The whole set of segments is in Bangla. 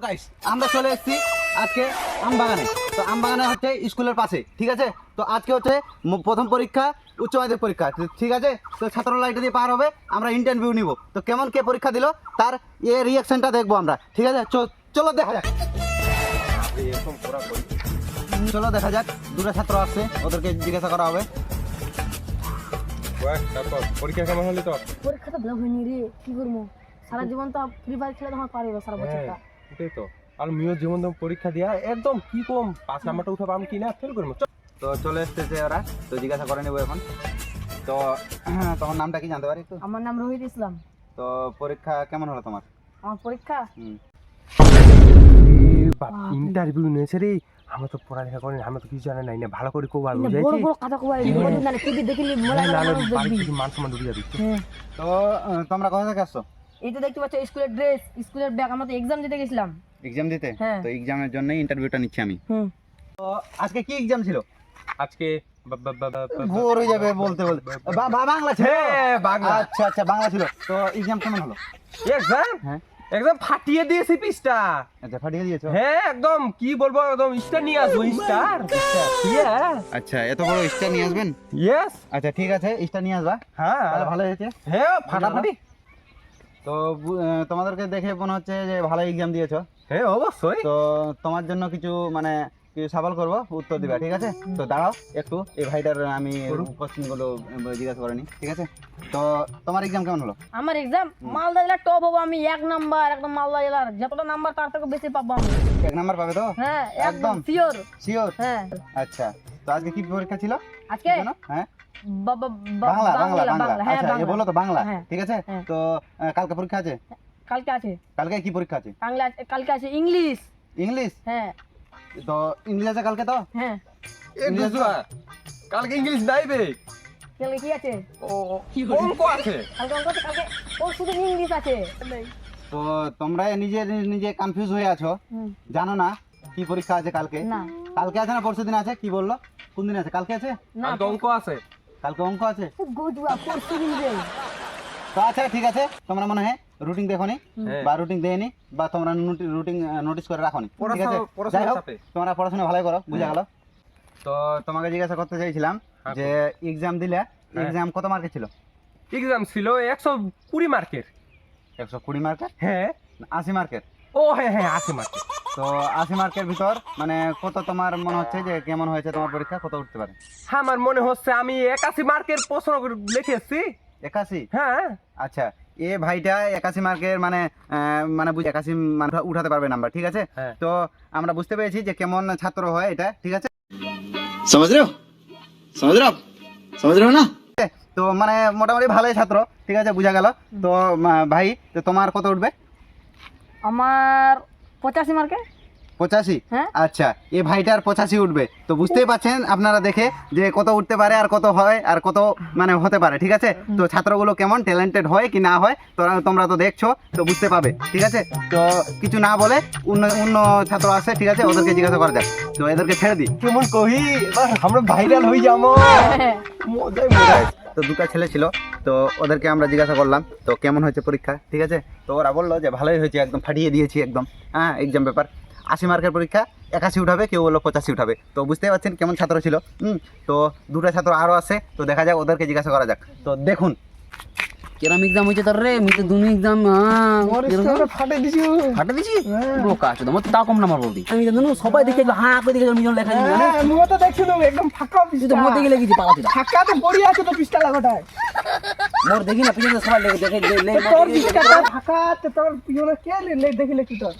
গাইস আমরা চলে এসেছি আজকে আমবাগানে। তো আমবাগানে হচ্ছে স্কুলের পাশে, ঠিক আছে। তো আজকে হচ্ছে প্রথম পরীক্ষা, উচ্চ মাধ্যমিক পরীক্ষা, ঠিক আছে। তো ছাত্ররা এটা দিয়ে পার হবে, আমরা ইন্টারভিউ নিব। তো কেমন কে পরীক্ষা দিল তার রিয়াকশনটা দেখবো আমরা, ঠিক আছে। চলো দেখা যাক, চলো দেখা যাক। দুটো ছাত্র আসছে, ওদেরকে জিজ্ঞাসা করা হবে। পরীক্ষা কেমন হলো? তো পরীক্ষাটা ভালো হয়নি রে, কি করবো? সারা জীবন তো ফ্রি ফায়ার খেলে তখন পারবে সারা বছরটা। এটাই তো। আর মিও যেমন পরীক্ষা দিয়া একদম কি কম 5 নাম্বারটা উঠাবো, আমি কি না ফেল করবো। তো চলে এসতেছে ওরা, তো জিজ্ঞাসা করে নেবো এখন। তো তোমার নামটা কি জানতে পারি একটু? আমার নাম রোহিত ইসলাম। তো পরীক্ষা কেমন হলো তোমার? আমার পরীক্ষা ইন্টারভিউ নিয়েছে রে। আমরা তো পড়ালেখা করি না, আমরা তো কিছু জানি না। ভালো করে কোবা বড় বুঝাইছি বড় কথা কই না টিভি দেখিলি মোলা মান সম্মান ডুবে যাবে। তো তোমরা কোথা থেকে আসছো? এই তো দেখতে পাচ্ছ স্কুলের ড্রেস, স্কুলের ব্যাগ। আমরা তো এক্সাম দিতে গেছিলাম। এক্সাম দিতে? হ্যাঁ। তো এক্সামের জন্য ইন্টারভিউটা নিচ্ছি আমি। তো আজকে কি এক্সাম ছিল? আজকে ভোর হয়ে যাবে বলতে বলতে। বাংলা ছিল? হ্যাঁ, বাংলা। আচ্ছা আচ্ছা, বাংলা ছিল। তো এক্সাম কেমন হলো? এক্সাম হ্যাঁ, একদম ফাটিয়ে দিয়েছি পিসটা। আচ্ছা ফাটিয়ে দিয়েছো? হ্যাঁ একদম কি বলবো, একদম স্টার নিয়ে আসবো। স্টার আচ্ছা, এত বড় স্টার নিয়ে আসবেন? ইয়েস। আচ্ছা ঠিক আছে, স্টার নিয়ে আসবা। হ্যাঁ তাহলে ভালো হয়েছে। হ্যাঁ ফাটাফাটি। তো তোমাদেরকে দেখে মনে হচ্ছে যে ভালো এক্সাম দিয়েছো। হ্যাঁ অবশ্যই। তো তোমার জন্য কিছু কিছু সওয়াল করবো, উত্তর দিবা, ঠিক আছে। তো দাঁড়াও একটু, এই ভাইটার আমি কোশ্চেন গুলো জিজ্ঞাসা করে নি, ঠিক আছে। তো তোমার এক্সাম কেমন হলো? আমার এক্সাম মালদা জেলার টপ হবো আমি, 1 নাম্বার। একদম মালদা জেলার যতটা নাম্বার তার থেকে বেশি পাবো আমি। 1 নাম্বার পাবে তো? হ্যাঁ একদম একদম শিওর। শিওর? হ্যাঁ। আচ্ছা, তো আজকে কি পরীক্ষা ছিল? আজকে হ্যাঁ, বাংলা বাংলা বাংলা বাংলা। বাংলা। হ্যাঁ আচ্ছা, এ বলো তো বাংলা, হ্যাঁ, ঠিক আছে। হ্যাঁ। তো কালকে পরীক্ষা আছে? কালকে আছে। কালকে কি পরীক্ষা আছে? বাংলা কালকে আছে। ইংলিশ। ইংলিশ? হ্যাঁ তো ইংলিশ আছে কালকে তো? হ্যাঁ। ইংলিশ কালকে ইংলিশ নাই বে। কালকে কি আছে? ও অঙ্ক আছে। কালকে অঙ্ক আছে। কালকে ও শুধু ইংলিশ আছে। তো তোমরা নিজে নিজে কনফিউজ হয়ে আছো, জানো না কি পরীক্ষা আছে কালকে। না কালকে আছে না পরশু দিন আছে? কি বললো, কোন দিন আছে? কালকে আছে? না কালকে অঙ্ক আছে। কালকে অঙ্ক আছে? গুজবা পরশু দিন রে। তো আচ্ছা ঠিক আছে, তোমরা মনে হয় রুটিন দেখোনি হ্যাঁ। বা রুটিন দেয়নি বা তোমরা রুটিন নোটিস করে রাখোনি, ঠিক আছে। পড়াশোনা যাই হোক, চাপে। তোমরা পড়াশোনা ভালোই করো, বুঝা গেল। তো তোমাকে জিজ্ঞাসা করতে চাইছিলাম হ্যাঁ, যে এক্সাম দিলে, এক্সাম কত মার্কের ছিল? এক্সাম ছিল 120 মার্কের। 120 মার্কের? হ্যাঁ 80 মার্কের? ও হ্যাঁ হ্যাঁ 80 মার্কের। তো 80 মার্কের ভিতর কত তোমার মনে হচ্ছে যে কেমন হয়েছে তোমার পরীক্ষা, কত উঠতে পারে? আমার মনে হচ্ছে আমি 81 মার্কের প্রশ্ন লিখেছি। 81? হ্যাঁ আচ্ছা, এ ভাইটা 81 মার্কের বুঝে 81 উঠাতে পারবে নাম্বার, ঠিক আছে। হ্যাঁ। তো আমরা বুঝতে পেরেছি যে কেমন ছাত্র হয় এটা, ঠিক আছে। समझ रहे हो समझ रहे हो ना? তো মোটামুটি ভালোই ছাত্র, ঠিক আছে, বুঝা গেল। তো ভাই, তো তোমার কত উঠবে? আমার 85 মার্কে। 85? হ্যাঁ। আচ্ছা, এ ভাইটার 85 উঠবে। তো বুঝতেই পাচ্ছেন আপনারা দেখে যে কত উঠতে পারে আর কত হয় আর কত হতে পারে, ঠিক আছে। তো ছাত্রগুলো কেমন ট্যালেন্টেড হয় কি না হয় তোমরা তো দেখছো, তো বুঝতে পাবে, ঠিক আছে। তো কিছু না বলে অন্য ছাত্র আছে, ঠিক আছে, ওদেরকে জিজ্ঞাসা করা যাক। তো এদেরকে ছেড়ে দিই। কেমন কহি আমরা ভাইরাল হয়ে যাবো। মজাই মজাই। তো দুটো ছেলে ছিল, তো ওদেরকে আমরা জিজ্ঞাসা করলাম তো কেমন হয়েছে পরীক্ষা, ঠিক আছে। তো ওরা বললো যে ভালোই হয়েছে, একদম ফাটিয়ে দিয়েছি একদম। হ্যাঁ, এক্সাম পেপার 80 মার্কের পরীক্ষা 81 উঠাবে, কেউ বললো 85 উঠাবে। তো বুঝতেই পারছেন কেমন ছাত্র ছিল। তো দুটো ছাত্র আরও আছে, তো দেখা যাক, ওদেরকে জিজ্ঞাসা করা যাক। তো দেখুন কেরম এক্সাম হয়েছে তোর রে? আমি তো দুনো এক্সাম ফাটে দিছি। ফাটে দিছি। বোকা আছে তোমার, তাও কম নাম্বার বলতি। আমি জানো সবাই দেখে হ্যাঁ করে দেখে মিজন লেখা দিবি না। আমি তো দেখছি না, একদম ফাঁকা তুই তো মোর দেখে লেগেছি পালাতি। ফাঁকাতে পড়ে আছে তো পিস্তা লাগাটায়। মোর দেখি না পিছনে সবাই লেগে দেখে তোর পিস্তা ফাঁকাতে তোর পিছনে কে দেখলে কি তোর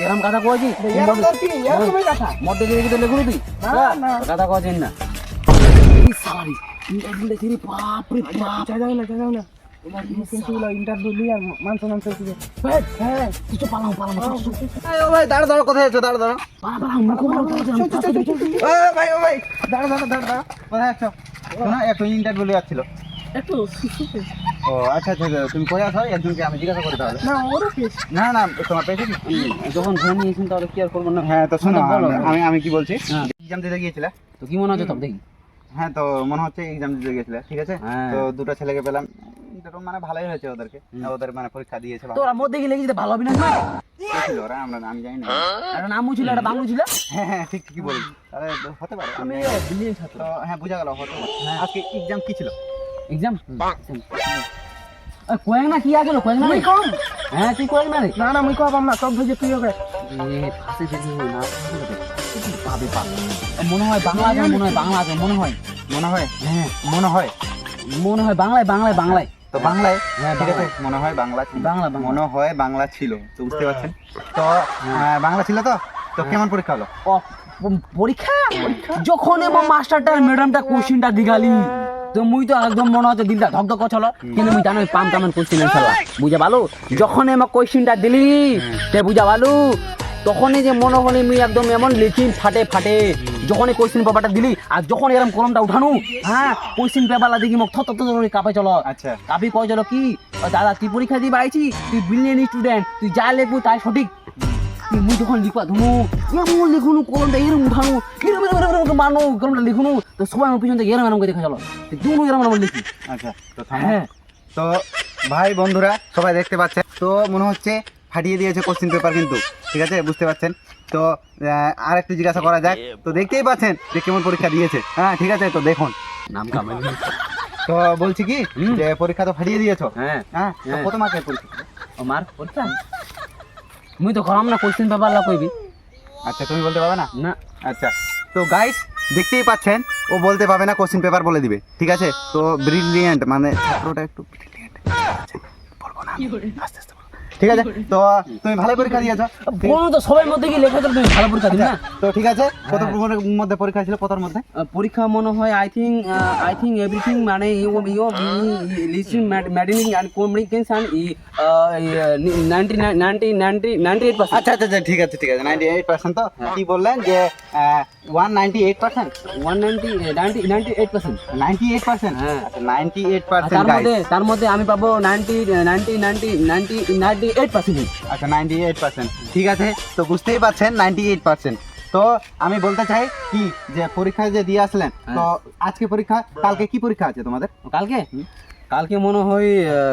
এরম কথা কইছি। এরকমই কথা। মোর দেখে দেখি তো লেগুলি তুই না। কথা কইছেন না। এই সারি ইন্টারভিউ দেখি রে, বাপ রে বাপ। যাও না ইন্টারভিউ নিয়ে আর মানসম্মান চলছে। হ্যাঁ তুই তো পালাও ও ভাই, দাঁড়া, কোথায় আছো? দাঁড়া। পালা মুখ বড় ও ভাই, দাঁড়া, কোথায় আছো? শোনো, একটু ইন্টারভিউ যাচ্ছিল। একটু ও আচ্ছা, তুমি পড়ে আসো, একজনকে আমি জিজ্ঞাসা করতে হবে। না ওরও কেস। না, তোমার পেয়েছি কি? যখন ফোন নিয়েছেন তাহলে কি আর করবো না? হ্যাঁ, তো শোনো, বলো। আমি কি বলছি, হ্যাঁ। এক্সাম দিতে গিয়েছিলে? তো কি মনে হচ্ছে তব দেখি? হ্যাঁ, তো মনে হচ্ছে এক্সাম দিতে গিয়েছিলে, ঠিক আছে। হ্যাঁ। তো দুটো ছেলেকে পেলাম, মানে ভালোই হয়েছে ওদেরকে, ওদের মানে পরীক্ষা দিয়েছে ভালো। তোরা মধ্যে গিয়ে লিখেছিস ভালো হবে না? কে ছিল ওরা? আমি জানি না। একটা নামও ছিল, একটা বাংলা ছিল। হ্যাঁ হ্যাঁ ঠিক ঠিকই বলি, তাহলে হতে পারে। আমি ব্রিলিয়েন্ট ছাত্র। তো হ্যাঁ বুঝা গেল হতে পারে। আজকে এক্সাম কি ছিল? এক্সাম কোয়েং না কি আগেলো কোয়েং না রে? হ্যাঁ তুই কোয়েং না রে? না না মুই কবাম না, সব বুঝে তুই হবে। ফাঁসে দেখি না পাবে পাবে মনে হয় বাংলা আছে, মনে হয় বাংলা আছে, মনে হয় মনে হয়, হ্যাঁ মনে হয়। মনে হয় বাংলায় বাংলায় বাংলায় তো বাংলায়, হ্যাঁ, ঠিক আছে, বাংলায়। মনে হয় বাংলা ছিল। বাংলা বাংলা মনে হয় বাংলা ছিল, তো বুঝতে পারছেন। তো বাংলা ছিল তো, তো কেমন পরীক্ষা হলো? ও পরীক্ষা যখন এবং মাস্টারটা ম্যাডামটা কোশ্চিনটা দিগালি তো মুই তো একদম মনে হচ্ছে দিলটা ধকধক করছিল, কিন্তু মুই জানো পাম কামান কোশ্চিন অ্যান্সার বুঝা ভালো। যখন আমার কোশ্চিনটা দিলি তে বুঝা ভালো, তখনই যে মনে হলে মুই একদম এমন লিখি ফাটে ফাটে। যখন কোশ্চিন পেপারটা দিলি আর যখন এরকম কলমটা উঠানো, হ্যাঁ কোশ্চিন পেপারটা দেখি মুখ থত থত করে কাঁপে চলো। আচ্ছা কাঁপি কয় চলো কি ও দাদা তুই পরীক্ষা দিয়ে আইছি, তুই ব্রিলিয়েন্ট স্টুডেন্ট, তুই যা লিখবি তাই সঠিক। মুই যখন লিখবা ধুনু এমন লিখুনু কলমটা এরম উঠানো এরম মানো কলমটা লিখুনু, তো সবাই আমার পিছন থেকে এরম এরম করে দেখা চলো দুনো এরম এরম লিখি। আচ্ছা, তো থামো। হ্যাঁ তো ভাই বন্ধুরা সবাই দেখতে পাচ্ছেন, তো মনে হচ্ছে ফাটিয়ে দিয়েছে কোশ্চিন পেপার, কিন্তু ঠিক আছে বুঝতে পারছেন। তো আর একটু জিজ্ঞাসা করা যাক, তো দেখতেই পাচ্ছেন যে কেমন পরীক্ষা দিয়েছে। হ্যাঁ ঠিক আছে, তো দেখুন। নাম কামাই তো বলছি কি যে পরীক্ষা তো ফাটিয়ে দিয়েছো। হ্যাঁ হ্যাঁ, তো হ্যাঁ। কত মার্কের পরীক্ষা? ও মার পরীক্ষা মুই তো করাম না কোশ্চিন পেপার লা কইবি আচ্ছা, তুমি বলতে পারবে না? না। আচ্ছা, তো গাইস দেখতেই পাচ্ছেন ও বলতে পারবে না, কোশ্চিন পেপার বলে দিবে, ঠিক আছে। তো ব্রিলিয়েন্ট মানে ছাত্রটা একটু ব্রিলিয়েন্ট, বলবো না আমি, আস্তে আস্তে বলবো। ঠিক আছে, তো তুমি ভালো পরীক্ষা দিয়েছো। কোন তো সবার মধ্যে কি লেখা তো তুমি ভালো পরীক্ষা দিবে না? তো ঠিক আছে, কত হ্যাঁ। মধ্যে পরীক্ষা ছিল? কতর মধ্যে? পরীক্ষা মনে হয় আই থিঙ্ক এভরিথিং মানে লিসনিং ম্যাডিনিং এন্ড কমিউনিকেশন 98%। আচ্ছা আচ্ছা আচ্ছা, ঠিক আছে ঠিক আছে, 98% তো কি বললেন যে 198%? 98%। 98%? হ্যাঁ। আচ্ছা 98% গাইস। তার মধ্যে আমি পাবো 98%। আচ্ছা 98%, ঠিক আছে। তো বুঝতেই পারছেন 98%। তো আমি বলতে চাই কি যে পরীক্ষা যে দিয়ে আসলেন, তো আজকে পরীক্ষা, কালকে কি পরীক্ষা আছে তোমাদের? কালকে মনে হয়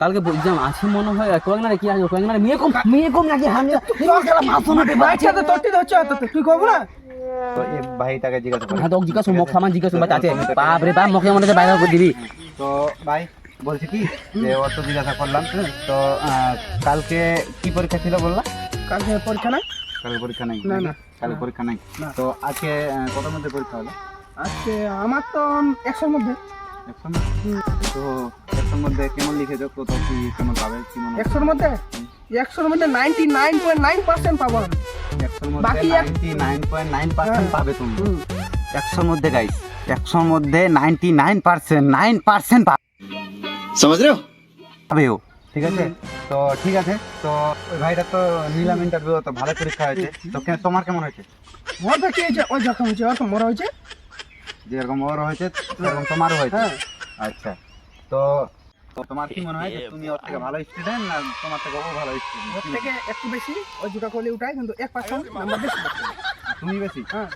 কালকে এক্সাম আছে মনে হয় কোয়েং না কি আছে কোয়েং না মেয়ে কম নাকি আমি আচ্ছা তো তোরটি হচ্ছে তো তুই কব না। তো এই ভাইটাকে জিজ্ঞাসা করো। হ্যাঁ তো জিজ্ঞাসা মুখ সামান জিজ্ঞাসা বাচ্চা আছে বাপ রে বাপ মুখে মনে বাইরে করে দিবি। তো ভাই বলছি কি যে ওর তো জিজ্ঞাসা করলাম, তো কালকে কি পরীক্ষা ছিল বললা? কালকে পরীক্ষা নাই। কালকে পরীক্ষা নাই? না, না। কালকে পরীক্ষা নাই। তো আজকে কতর মধ্যে পরীক্ষা হলো? আজকে আমার তো 100-র মধ্যে। 100 তো 100-র মধ্যে কেমন লিখেছো? কত কি কেমন পাবে কি মনে হয়? 100-র মধ্যে 99.9% পাবো আমি। 100-র মধ্যে বাকি 99.9% পাবে তুমি। 100-র মধ্যে গাইস, 100-র মধ্যে 99% পাবে। समझ रहे हो? পাবে ও, ঠিক আছে। তো ঠিক আছে, তো ওই ভাইটা তো নিলাম ইন্টারভিউ, তো ভালো পরীক্ষা হয়েছে। তো তোমার কেমন হয়েছে? মোর তো কি হয়েছে ওই যখন হয়েছে ওর তো মোর হয়েছে। যেরকম ওর হয়েছে সেরকম তোমারও হয়েছে? হ্যাঁ। আচ্ছা, তো তো তোমার কি মনে হয় যে তুমি ওর থেকে ভালো স্টুডেন্ট না তোমার থেকে ও ভালো ওর স্টুডেন্ট? থেকে একটু বেশি ওই দুটো করলে উঠায়, কিন্তু 1% নাম্বার বেশি পাচ্ছে। তুমি বেশি? হ্যাঁ।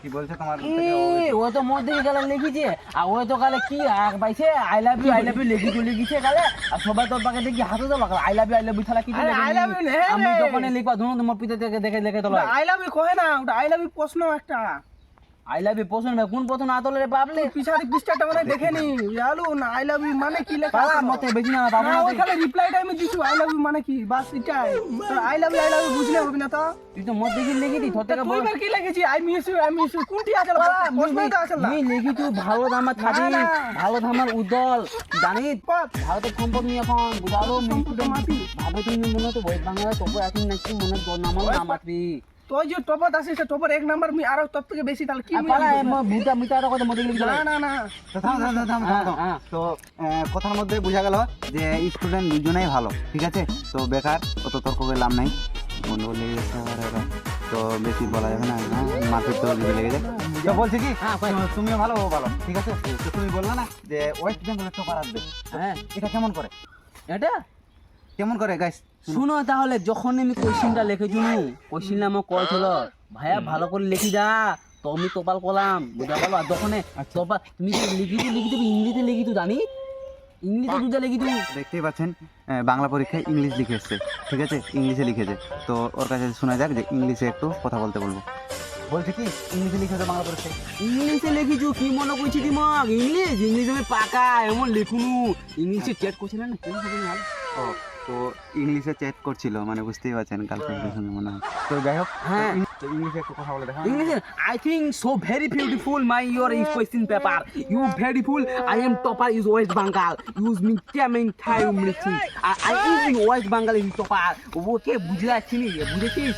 কি বলছে তোমার থেকে ও বেশি? ও তো মধ্যে গেলে লিখিছে আর ও তো কালে কি আর পাইছে আই লাভ ইউ লিখিছে কালে আর সবাই তোর পাকে দেখি হাতে তো লাগাল আই লাভ ইউ থালা কি আরে I love you নে, আমি রে। যখন লিখবা ধরুন তোমার পিতা থেকে দেখে দেখে তো আই লাভ ইউ কহে না, ওটা আই লাভ ইউ প্রশ্ন একটা। আই লাভ ইউ পছন্দ কোন প্রশ্ন আতলে রে বাবলে পিছাড়ি পৃষ্ঠাটা মানে দেখে নি জানো না আই লাভ ইউ মানে কি লেখা পালা আছে? মতে বেশি না পাবো না না ওই খালি রিপ্লাইটা আমি দিছি আই লাভ ইউ মানে কি, বাস এটাই। তো আই লাভ ইউ বুঝলে হবে না তো? তুই তো মধ্যে কি লিখি দি তোর থেকে তুই এবার কি লিখেছি আই মিস ইউ কোনটি আছে প্রশ্নই তো আছে না। আমি লিখি তুই ভালো ধামার থাকি না, না। ভালো ধামার উজ্জ্বল জানিস পথ। ভারতের সম্পদ নিয়ে এখন বুঝালো সম্পদ মাটি। ভাবে তুমি মনে তো ওয়েস্ট বাংলায় তবু এখন নাকি মনে তোর নামাল নামাতবি তুই যে টপার আছে সে টপার 1 নাম্বার মি আরো টপ থেকে বেশি তাহলে কি আর পালা বুটা মিটার কথা মধ্যে লিখি না না না তো থামো। হ্যাঁ। তো কথার মধ্যে বোঝা গেল যে স্টুডেন্ট দুজনেই ভালো, ঠিক আছে। তো বেকার অত তর্ক করে লাভ নাই, গন্ডগোল লেগে যাচ্ছে আবার এবার। তো বেশি বলা যাবে না, মাথায় তো যদি লেগে যায়। তো বলছি কি তুমিও ভালো ও ভালো, ঠিক আছে। তো তুমি বললে না যে ওয়েস্ট বেঙ্গলের টপার আসবে, হ্যাঁ এটা কেমন করে গাইস? শুনো তাহলে যখন আমি কোশ্চিনটা লিখেছি কোশ্চিনটা আমার কয়েছিল ভাইয়া ভালো করে লিখি যা তো আমি তোপাল করলাম বুঝা গেল আর যখন তোপাল তুমি লিখি তুমি ইংরেজিতে লিখি তো জানি ইংলিশে দুটা লিখি তুই দেখতেই পাচ্ছেন বাংলা পরীক্ষায় ইংলিশ লিখে এসছে, ঠিক আছে, ইংলিশে লিখেছে। তো ওর কাছে শোনা যাক যে ইংলিশে একটু কথা বলতে বলবো। বলছে কি ইংলিশে লিখেছে বাংলা পরীক্ষায়? ইংলিশে লিখিছু কি মনে করছি দিমাগ ইংলিশ আমি পাকা এমন লিখুনু ইংলিশে চ্যাট করছিলেন না কেন হবে না ও, তো ইংলিশে চ্যাট করছিল, মানে বুঝতেই পারছেন গার্লফ্রেন্ডের সঙ্গে মনে হয়। তো যাই হোক, হ্যাঁ। তো ইংলিশে একটু কথা বলে দেখা। English, I think so very beautiful. My your is question paper. You beautiful. I am topper is West Bengal. Use me coming time missing. I is in West Bengal is topper. ওকে বুঝাচ্ছি নি বুঝেছিস?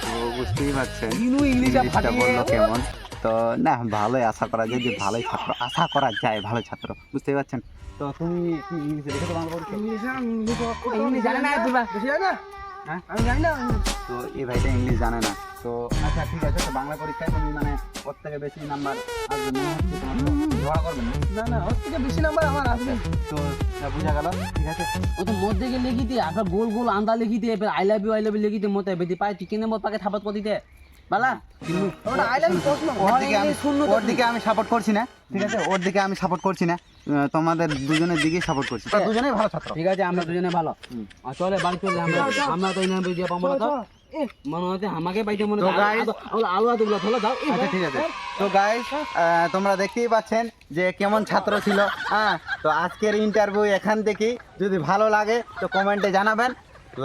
তো বুঝতেই পারছেন You know English ইংলিশটা বললো কেমন। তো না, ভালোই আশা করা যায় যে ভালোই ছাত্র, আশা করা যায় ভালো ছাত্র, বুঝতেই পারছেন। তো তুমি কি ইংলিশে লিখেছো বাংলা পরীক্ষা? ইংলিশ জানে না তোরা বেশি জানে না? হ্যাঁ, আমি জানি না। তো এই ভাইটা ইংলিশ জানে না। তো আচ্ছা ঠিক আছে, তো বাংলা পরীক্ষায় তুমি মানে ওর থেকে বেশি নাম্বার আসবে মনে হচ্ছে, ধরা করবেন না না ওর থেকে বেশি নাম্বার আমার আসবে। তো বুঝা গেল, ঠিক আছে। ও তো মধ্যে গিয়ে লিখিতে আপনার গোল গোল আন্দা লিখিতে এবার আই লাভ ইউ লিখিতে মতে বেদি পায় চিকেন মত পাকে থাপাত করে দিতে বালা ওটা আই লাভ ইউ প্রশ্ন ওর দিকে আমি সাপোর্ট করছি না, ঠিক আছে, ওর দিকে আমি সাপোর্ট করছি না, তোমাদের দুজনের দিকেই সাপোর্ট করছি। তো দুজনেই ভালো ছাত্র। ঠিক আছে আমরা দুজনে ভালো আর চলে বাড়ি চলে আমরা তো ইনাম দিয়ে পাবো না তো মনে হচ্ছে আমাকে পাইতে মনে তো guys, আলু আদুগুলো ধরো দাও আচ্ছা ঠিক আছে। তো গাইস, তোমরা দেখতেই পাচ্ছেন যে কেমন ছাত্র ছিল। হ্যাঁ, তো আজকের ইন্টারভিউ এখান থেকেই। যদি ভালো লাগে তো কমেন্টে জানাবেন,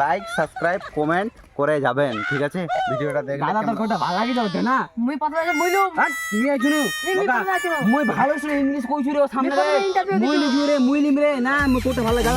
লাইক সাবস্ক্রাইব কমেন্ট করে যাবেন, ঠিক আছে। ভিডিওটা দেখলে দাদা তোর কোনটা ভালো লাগে যাবে না মুই পাতলা যে বইলুম নিয়ে শুনো ইংলিশ ভালো আছে মই ভালো শুনে ইংলিশ কইছু রে সামনে interview মই লিখু রে মুই লিম রে না মই কোটা ভালো লাগে